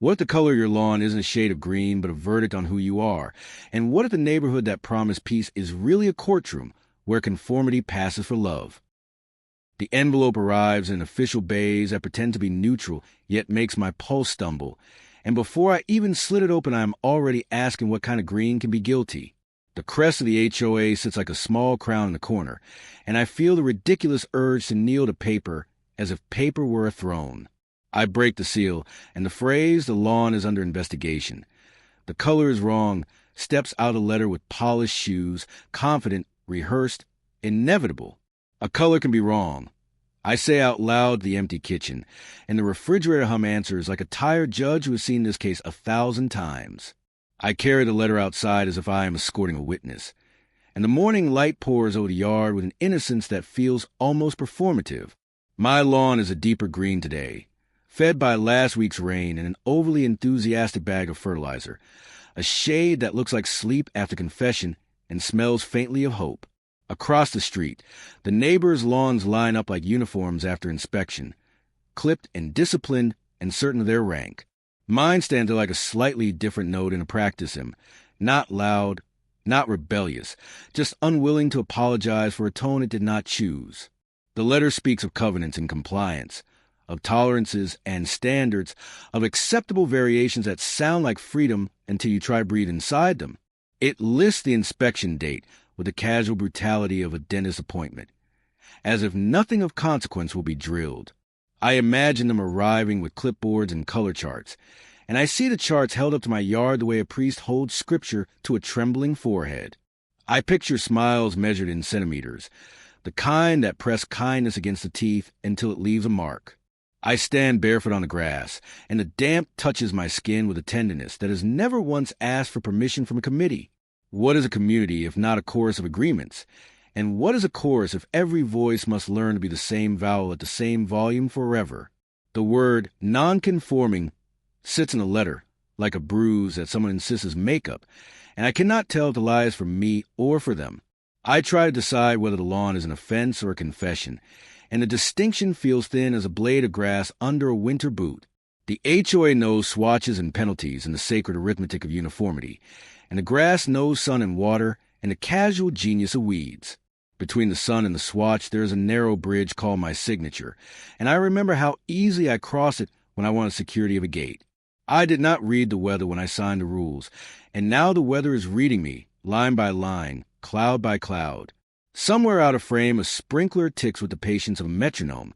What if the color of your lawn isn't a shade of green, but a verdict on who you are? And what if the neighborhood that promised peace is really a courtroom where conformity passes for love? The envelope arrives in official bays that pretend to be neutral, yet makes my pulse stumble. And before I even slit it open, I am already asking what kind of green can be guilty. The crest of the HOA sits like a small crown in the corner, and I feel the ridiculous urge to kneel to paper as if paper were a throne. I break the seal, and the phrase, "the lawn is under investigation." The color is wrong, steps out a letter with polished shoes, confident, rehearsed, inevitable. A color can be wrong. I say out loud the empty kitchen, and the refrigerator hum answers like a tired judge who has seen this case 1,000 times. I carry the letter outside as if I am escorting a witness, and the morning light pours over the yard with an innocence that feels almost performative. My lawn is a deeper green today, fed by last week's rain and an overly enthusiastic bag of fertilizer, a shade that looks like sleep after confession and smells faintly of hope. Across the street, the neighbors' lawns line up like uniforms after inspection, clipped and disciplined and certain of their rank. Mine stands at like a slightly different note in a practice hymn, not loud, not rebellious, just unwilling to apologize for a tone it did not choose. The letter speaks of covenants and compliance, of tolerances and standards, of acceptable variations that sound like freedom until you try to breathe inside them. It lists the inspection date with the casual brutality of a dentist appointment, as if nothing of consequence will be drilled. I imagine them arriving with clipboards and color charts, and I see the charts held up to my yard the way a priest holds scripture to a trembling forehead. I picture smiles measured in centimeters, the kind that press kindness against the teeth until it leaves a mark. I stand barefoot on the grass, and the damp touches my skin with a tenderness that has never once asked for permission from a committee. What is a community if not a chorus of agreements? And what is a chorus if every voice must learn to be the same vowel at the same volume forever? The word non-conforming sits in a letter like a bruise that someone insists is makeup, and I cannot tell if the lie is for me or for them. I try to decide whether the lawn is an offense or a confession, and the distinction feels thin as a blade of grass under a winter boot. The HOA knows swatches and penalties in the sacred arithmetic of uniformity, and the grass knows sun and water and the casual genius of weeds. Between the sun and the swatch there is a narrow bridge called my signature, and I remember how easily I cross it when I wanted security of a gate. I did not read the weather when I signed the rules, and now the weather is reading me, line by line, cloud by cloud. Somewhere out of frame, a sprinkler ticks with the patience of a metronome,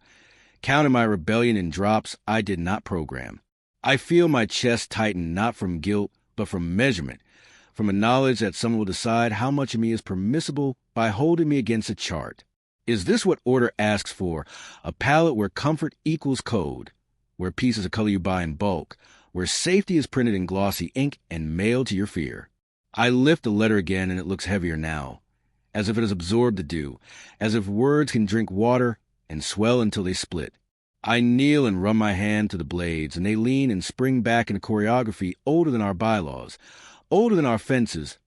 counting my rebellion in drops I did not program. I feel my chest tighten not from guilt, but from measurement, from a knowledge that someone will decide how much of me is permissible by holding me against a chart. Is this what order asks for? A palette where comfort equals code, where peace is a color you buy in bulk, where safety is printed in glossy ink and mailed to your fear. I lift the letter again, and it looks heavier now, as if it has absorbed the dew, as if words can drink water and swell until they split. I kneel and run my hand to the blades, and they lean and spring back into choreography older than our bylaws, older than our fences,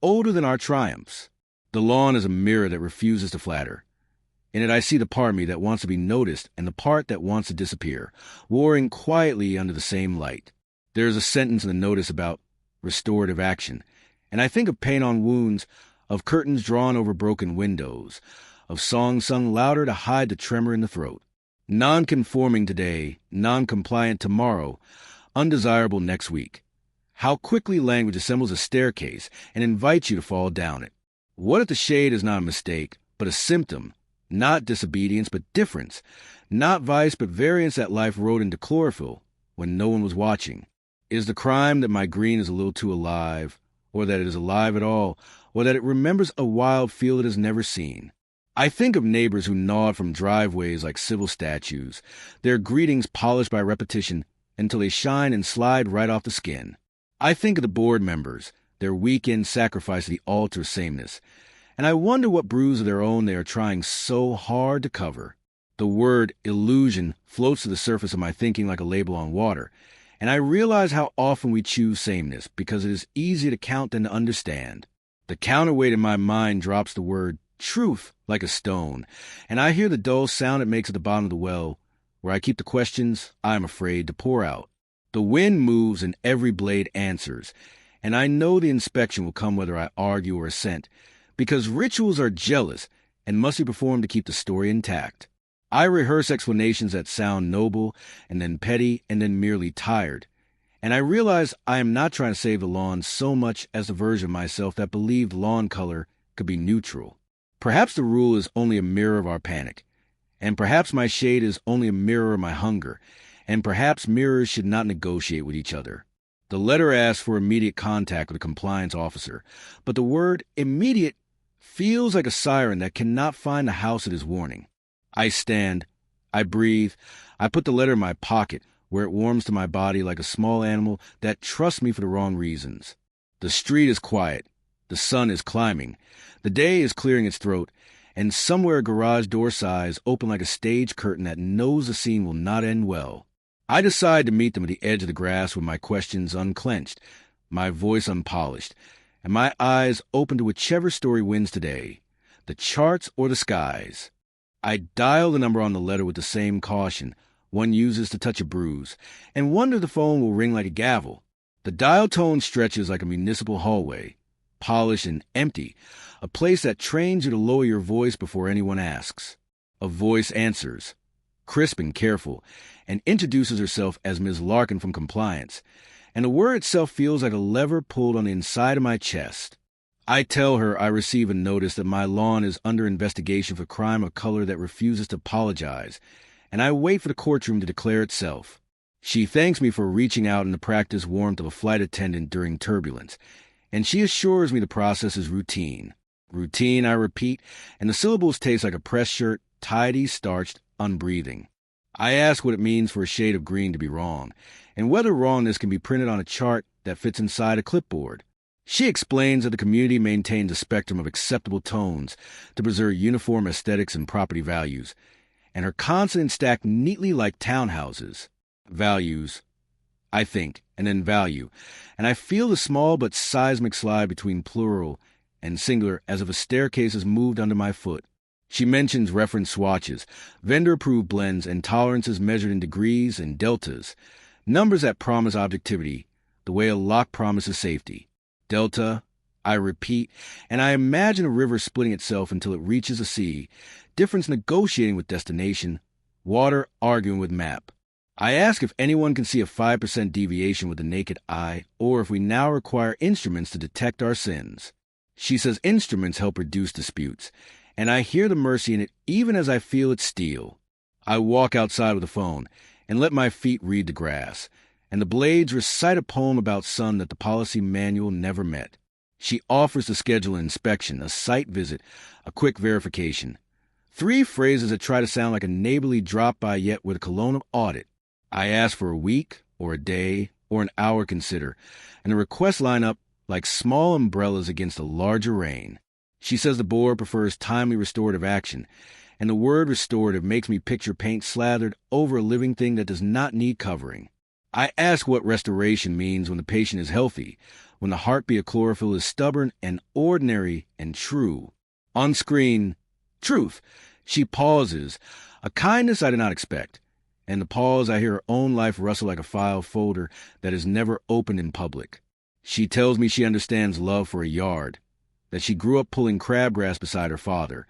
older than our triumphs. The lawn is a mirror that refuses to flatter. In it I see the part of me that wants to be noticed and the part that wants to disappear, warring quietly under the same light. There is a sentence in the notice about restorative action, and I think of paint on wounds, of curtains drawn over broken windows, of songs sung louder to hide the tremor in the throat. Non-conforming today, non-compliant tomorrow, undesirable next week. How quickly language assembles a staircase and invites you to fall down it. What if the shade is not a mistake, but a symptom, not disobedience, but difference, not vice, but variance that life wrote into chlorophyll when no one was watching? Is the crime that my green is a little too alive, or that it is alive at all, or that it remembers a wild field it has never seen? I think of neighbors who nod from driveways like civil statues, their greetings polished by repetition until they shine and slide right off the skin. I think of the board members, their weekend sacrifice to the altar of sameness, and I wonder what bruise of their own they are trying so hard to cover. The word illusion floats to the surface of my thinking like a label on water, and I realize how often we choose sameness because it is easier to count than to understand. The counterweight in my mind drops the word truth like a stone, and I hear the dull sound it makes at the bottom of the well, where I keep the questions I am afraid to pour out. The wind moves and every blade answers, and I know the inspection will come whether I argue or assent, because rituals are jealous and must be performed to keep the story intact. I rehearse explanations that sound noble, and then petty, and then merely tired. And I realize I am not trying to save the lawn so much as the version of myself that believed lawn color could be neutral. Perhaps the rule is only a mirror of our panic, and perhaps my shade is only a mirror of my hunger, and perhaps mirrors should not negotiate with each other. The letter asks for immediate contact with a compliance officer, but the word immediate feels like a siren that cannot find the house it is warning. I stand, I breathe, I put the letter in my pocket, where it warms to my body like a small animal that trusts me for the wrong reasons. The street is quiet, the sun is climbing, the day is clearing its throat, and somewhere a garage door sighs open like a stage curtain that knows the scene will not end well. I decide to meet them at the edge of the grass with my questions unclenched, my voice unpolished, and my eyes open to whichever story wins today, the charts or the skies. I dial the number on the letter with the same caution one uses to touch a bruise, and wonder the phone will ring like a gavel. The dial tone stretches like a municipal hallway, polished and empty, a place that trains you to lower your voice before anyone asks. A voice answers, crisp and careful, and introduces herself as Ms. Larkin from compliance, and the word itself feels like a lever pulled on the inside of my chest. I tell her I receive a notice that my lawn is under investigation for crime of color that refuses to apologize, and I wait for the courtroom to declare itself. She thanks me for reaching out in the practiced warmth of a flight attendant during turbulence, and she assures me the process is routine. Routine, I repeat, and the syllables taste like a press shirt, tidy, starched, unbreathing. I ask what it means for a shade of green to be wrong, and whether wrongness can be printed on a chart that fits inside a clipboard. She explains that the community maintains a spectrum of acceptable tones to preserve uniform aesthetics and property values, and her consonants stack neatly like townhouses. Values, I think, and then value, and I feel the small but seismic slide between plural and singular as if a staircase is moved under my foot. She mentions reference swatches, vendor-approved blends, and tolerances measured in degrees and deltas, numbers that promise objectivity, the way a lock promises safety. Delta, I repeat, and I imagine a river splitting itself until it reaches the sea, difference negotiating with destination, water arguing with map. I ask if anyone can see a 5% deviation with the naked eye, or if we now require instruments to detect our sins. She says instruments help reduce disputes, and I hear the mercy in it even as I feel its steel. I walk outside with the phone and let my feet read the grass, and the blades recite a poem about sun that the policy manual never met. She offers to schedule an inspection, a site visit, a quick verification. 3 phrases that try to sound like a neighborly drop-by yet with a cologne of audit. I ask for a week, or a day, or an hour consider, and the requests line up like small umbrellas against a larger rain. She says the board prefers timely restorative action, and the word restorative makes me picture paint slathered over a living thing that does not need covering. I ask what restoration means when the patient is healthy, when the heartbeat of chlorophyll is stubborn and ordinary and true. On screen, truth. She pauses, a kindness I did not expect. And the pause, I hear her own life rustle like a file folder that is never opened in public. She tells me she understands love for a yard, that she grew up pulling crabgrass beside her father,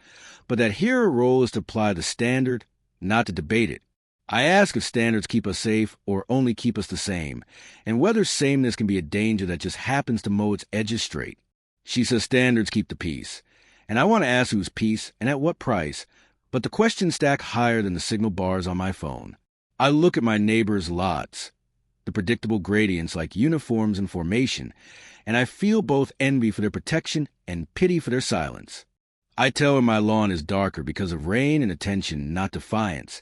but that here her role is to apply the standard, not to debate it. I ask if standards keep us safe or only keep us the same, and whether sameness can be a danger that just happens to mow its edges straight. She says standards keep the peace, and I want to ask whose peace and at what price, but the questions stack higher than the signal bars on my phone. I look at my neighbor's lots, the predictable gradients like uniforms and formation, and I feel both envy for their protection and pity for their silence. I tell her my lawn is darker because of rain and attention, not defiance,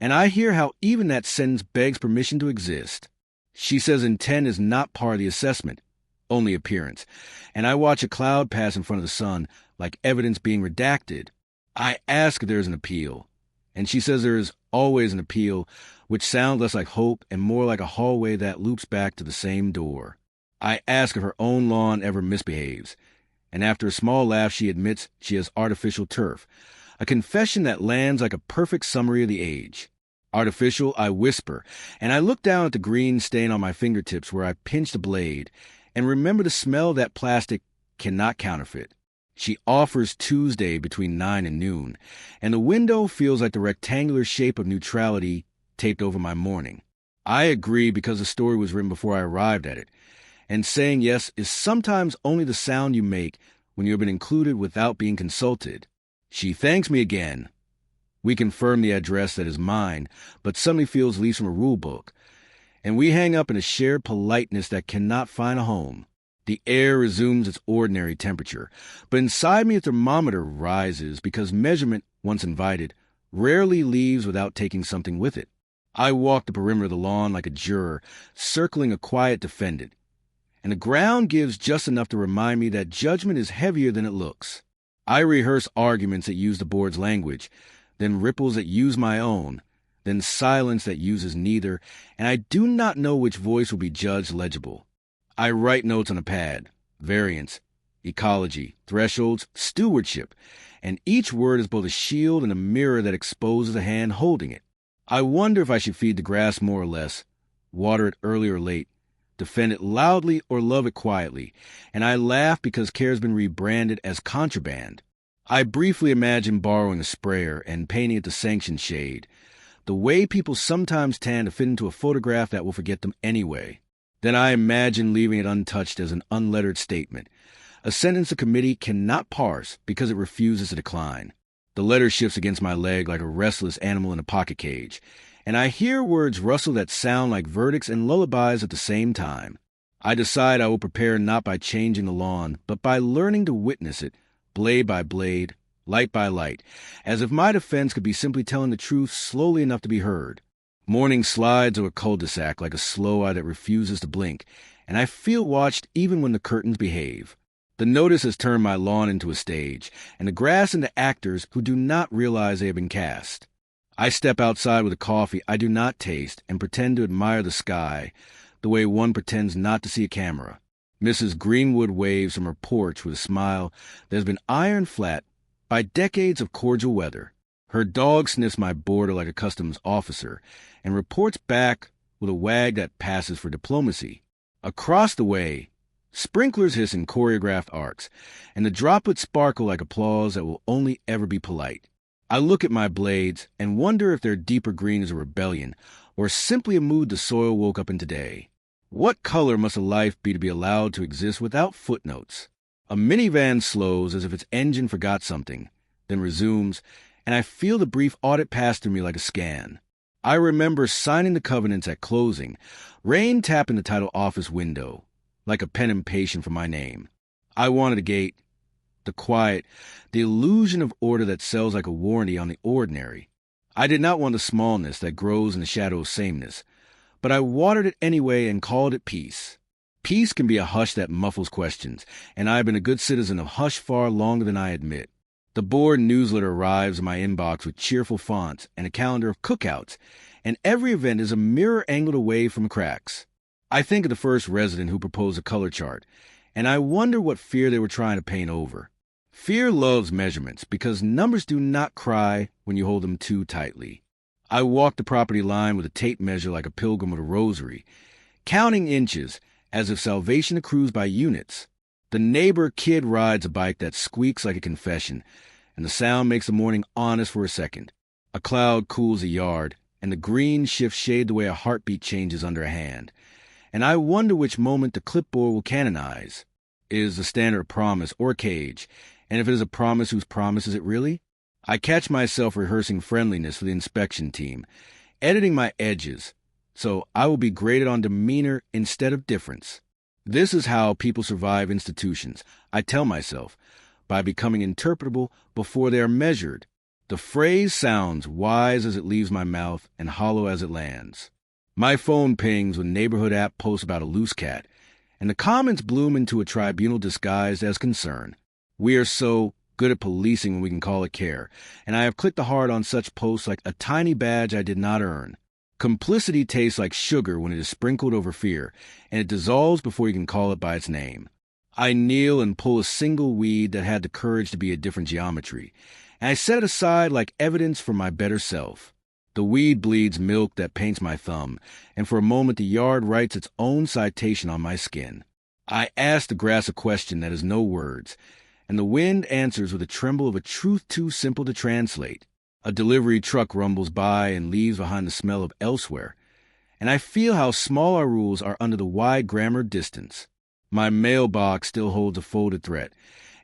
and I hear how even that sentence begs permission to exist. She says intent is not part of the assessment, only appearance, and I watch a cloud pass in front of the sun like evidence being redacted. I ask if there is an appeal, and she says there is always an appeal, which sounds less like hope and more like a hallway that loops back to the same door. I ask if her own lawn ever misbehaves, and after a small laugh she admits she has artificial turf, a confession that lands like a perfect summary of the age. Artificial, I whisper, and I look down at the green stain on my fingertips where I pinched a blade, and remember the smell that plastic cannot counterfeit. She offers Tuesday between 9 and noon, and the window feels like the rectangular shape of neutrality taped over my morning. I agree because the story was written before I arrived at it, and saying yes is sometimes only the sound you make when you have been included without being consulted. She thanks me again. We confirm the address that is mine, but suddenly feels leaves from a rulebook, and we hang up in a shared politeness that cannot find a home. The air resumes its ordinary temperature, but inside me a thermometer rises because measurement, once invited, rarely leaves without taking something with it. I walk the perimeter of the lawn like a juror, circling a quiet defendant, and the ground gives just enough to remind me that judgment is heavier than it looks. I rehearse arguments that use the board's language, then ripples that use my own, then silence that uses neither, and I do not know which voice will be judged legible. I write notes on a pad: variance, ecology, thresholds, stewardship, and each word is both a shield and a mirror that exposes a hand holding it. I wonder if I should feed the grass more or less, water it early or late, defend it loudly or love it quietly, and I laugh because care has been rebranded as contraband. I briefly imagine borrowing a sprayer and painting it the sanctioned shade, the way people sometimes tan to fit into a photograph that will forget them anyway. Then I imagine leaving it untouched as an unlettered statement, a sentence the committee cannot parse because it refuses to decline. The letter shifts against my leg like a restless animal in a pocket cage, and I hear words rustle that sound like verdicts and lullabies at the same time. I decide I will prepare not by changing the lawn, but by learning to witness it, blade by blade, light by light, as if my defense could be simply telling the truth slowly enough to be heard. Morning slides over a cul-de-sac like a slow eye that refuses to blink, and I feel watched even when the curtains behave. The notice has turned my lawn into a stage, and the grass into actors who do not realize they have been cast. I step outside with a coffee I do not taste and pretend to admire the sky, the way one pretends not to see a camera. Mrs. Greenwood waves from her porch with a smile that has been ironed flat by decades of cordial weather. Her dog sniffs my border like a customs officer and reports back with a wag that passes for diplomacy. Across the way, sprinklers hiss in choreographed arcs, and the droplets sparkle like applause that will only ever be polite. I look at my blades and wonder if their deeper green is a rebellion or simply a mood the soil woke up in today. What color must a life be to be allowed to exist without footnotes? A minivan slows as if its engine forgot something, then resumes, and I feel the brief audit pass through me like a scan. I remember signing the covenants at closing, rain tapping the title office window, like a pen impatient for my name. I wanted a gate, the quiet, the illusion of order that sells like a warranty on the ordinary. I did not want the smallness that grows in the shadow of sameness, but I watered it anyway and called it peace. Peace can be a hush that muffles questions, and I have been a good citizen of hush far longer than I admit. The board newsletter arrives in my inbox with cheerful fonts and a calendar of cookouts, and every event is a mirror angled away from cracks. I think of the first resident who proposed a color chart, and I wonder what fear they were trying to paint over. Fear loves measurements because numbers do not cry when you hold them too tightly. I walk the property line with a tape measure like a pilgrim with a rosary, counting inches as if salvation accrues by units. The neighbor kid rides a bike that squeaks like a confession, and the sound makes the morning honest for a second. A cloud cools the yard, and the green shifts shade the way a heartbeat changes under a hand. And I wonder which moment the clipboard will canonize. Is the standard a promise or a cage? And if it is a promise, whose promise is it really? I catch myself rehearsing friendliness for the inspection team, editing my edges, so I will be graded on demeanor instead of difference. This is how people survive institutions, I tell myself, by becoming interpretable before they are measured. The phrase sounds wise as it leaves my mouth and hollow as it lands. My phone pings when neighborhood app posts about a loose cat, and the comments bloom into a tribunal disguised as concern. We are so good at policing when we can call it care, and I have clicked the heart on such posts like a tiny badge I did not earn. Complicity tastes like sugar when it is sprinkled over fear, and it dissolves before you can call it by its name. I kneel and pull a single weed that had the courage to be a different geometry, and I set it aside like evidence for my better self. The weed bleeds milk that paints my thumb, and for a moment the yard writes its own citation on my skin. I ask the grass a question that has no words, and the wind answers with a tremble of a truth too simple to translate. A delivery truck rumbles by and leaves behind the smell of elsewhere, and I feel how small our rules are under the wide grammar distance. My mailbox still holds a folded threat,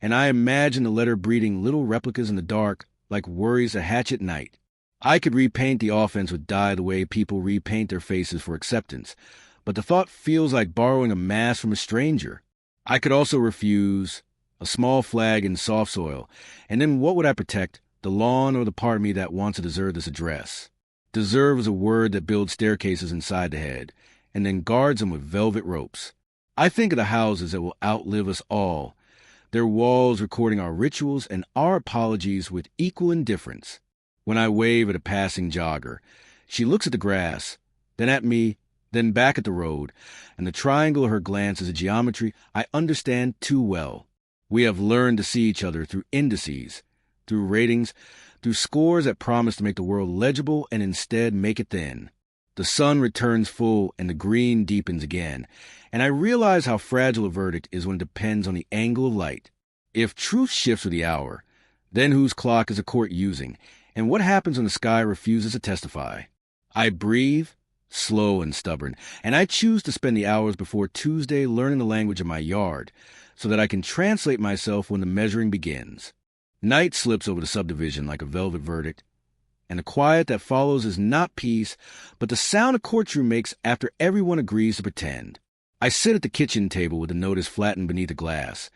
and I imagine the letter breeding little replicas in the dark like worries that hatch at night. I could repaint the offense with dye the way people repaint their faces for acceptance, but the thought feels like borrowing a mask from a stranger. I could also refuse a small flag in soft soil, and then what would I protect, the lawn or the part of me that wants to deserve this address? Deserve is a word that builds staircases inside the head, and then guards them with velvet ropes. I think of the houses that will outlive us all, their walls recording our rituals and our apologies with equal indifference. When I wave at a passing jogger, she looks at the grass, then at me, then back at the road, and the triangle of her glance is a geometry I understand too well. We have learned to see each other through indices, through ratings, through scores that promise to make the world legible and instead make it thin. The sun returns full and the green deepens again, and I realize how fragile a verdict is when it depends on the angle of light. If truth shifts with the hour, then whose clock is a court using, and what happens when the sky refuses to testify? I breathe, slow and stubborn, and I choose to spend the hours before Tuesday learning the language of my yard, so that I can translate myself when the measuring begins. Night slips over the subdivision like a velvet verdict, and the quiet that follows is not peace, but the sound a courtroom makes after everyone agrees to pretend. I sit at the kitchen table with the notice flattened beneath the glass,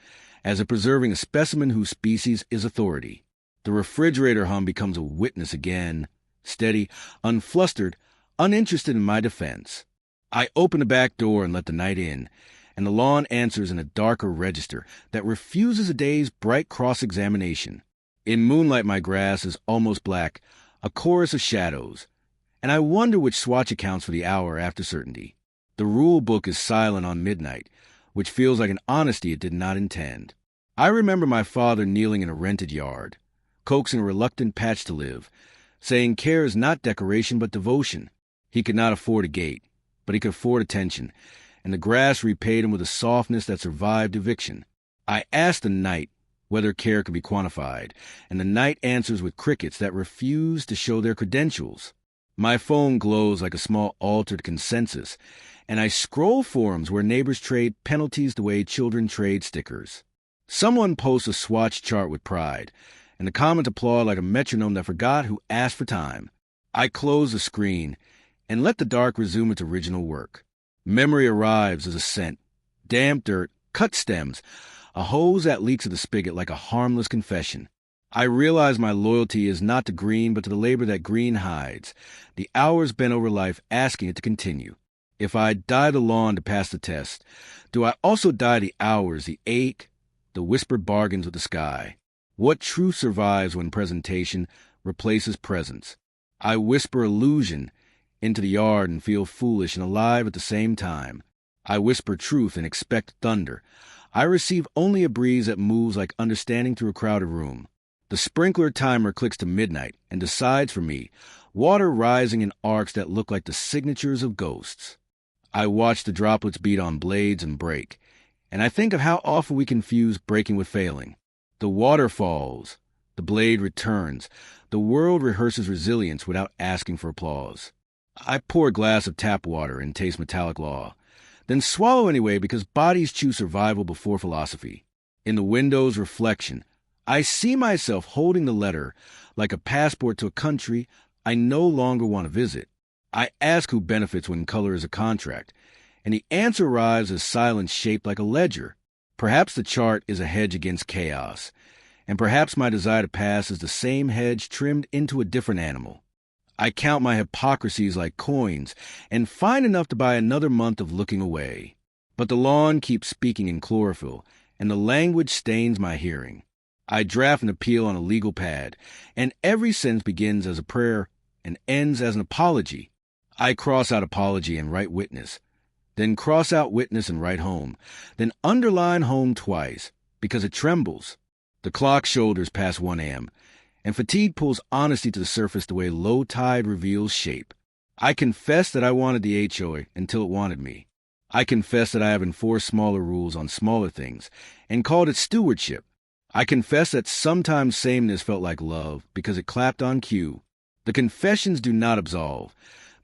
as if preserving a specimen whose species is authority. The refrigerator hum becomes a witness again, steady, unflustered, uninterested in my defense. I open the back door and let the night in, and the lawn answers in a darker register that refuses a day's bright cross-examination. In moonlight my grass is almost black, a chorus of shadows, and I wonder which swatch accounts for the hour after certainty. The rulebook is silent on midnight, which feels like an honesty it did not intend. I remember my father kneeling in a rented yard, coaxing a reluctant patch to live, saying care is not decoration but devotion. He could not afford a gate, but he could afford attention, and the grass repaid him with a softness that survived eviction. I asked the night whether care could be quantified, and the night answers with crickets that refuse to show their credentials. My phone glows like a small altered consensus, and I scroll forums where neighbors trade penalties the way children trade stickers. Someone posts a swatch chart with pride, and the comments applaud like a metronome that forgot who asked for time. I close the screen and let the dark resume its original work. Memory arrives as a scent, damp dirt, cut stems, a hose that leaks at the spigot like a harmless confession. I realize my loyalty is not to green, but to the labor that green hides, the hours bent over life asking it to continue. If I dye the lawn to pass the test, do I also dye the hours, the ache, the whispered bargains with the sky? What truth survives when presentation replaces presence? I whisper illusion into the yard and feel foolish and alive at the same time. I whisper truth and expect thunder. I receive only a breeze that moves like understanding through a crowded room. The sprinkler timer clicks to midnight and decides for me, water rising in arcs that look like the signatures of ghosts. I watch the droplets beat on blades and break, and I think of how often we confuse breaking with failing. The water falls, the blade returns, the world rehearses resilience without asking for applause. I pour a glass of tap water and taste metallic law, then swallow anyway because bodies choose survival before philosophy. In the window's reflection, I see myself holding the letter like a passport to a country I no longer want to visit. I ask who benefits when color is a contract, and the answer arrives as silence shaped like a ledger. Perhaps the chart is a hedge against chaos, and perhaps my desire to pass is the same hedge trimmed into a different animal. I count my hypocrisies like coins and find enough to buy another month of looking away. But the lawn keeps speaking in chlorophyll, and the language stains my hearing. I draft an appeal on a legal pad, and every sentence begins as a prayer and ends as an apology. I cross out apology and write witness, then cross out witness and write home, then underline home twice, because it trembles. The clock shoulders past 1 a.m., and fatigue pulls honesty to the surface the way low tide reveals shape. I confess that I wanted the HOA until it wanted me. I confess that I have enforced smaller rules on smaller things and called it stewardship. I confess that sometimes sameness felt like love because it clapped on cue. The confessions do not absolve.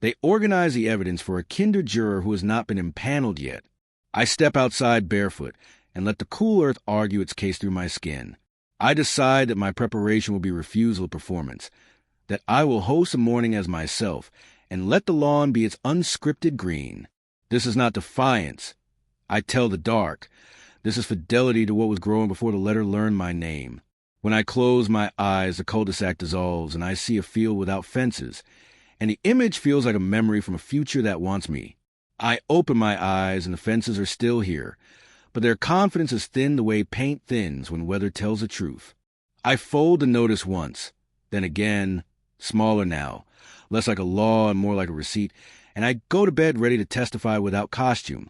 They organize the evidence for a kinder juror who has not been impaneled yet. I step outside barefoot and let the cool earth argue its case through my skin. I decide that my preparation will be refusal of performance, that I will host a morning as myself and let the lawn be its unscripted green. This is not defiance. I tell the dark. This is fidelity to what was growing before the letter learned my name. When I close my eyes, the cul-de-sac dissolves, and I see a field without fences, and the image feels like a memory from a future that wants me. I open my eyes, and the fences are still here, but their confidence is thinned the way paint thins when weather tells the truth. I fold the notice once, then again, smaller now, less like a law and more like a receipt, and I go to bed ready to testify without costume.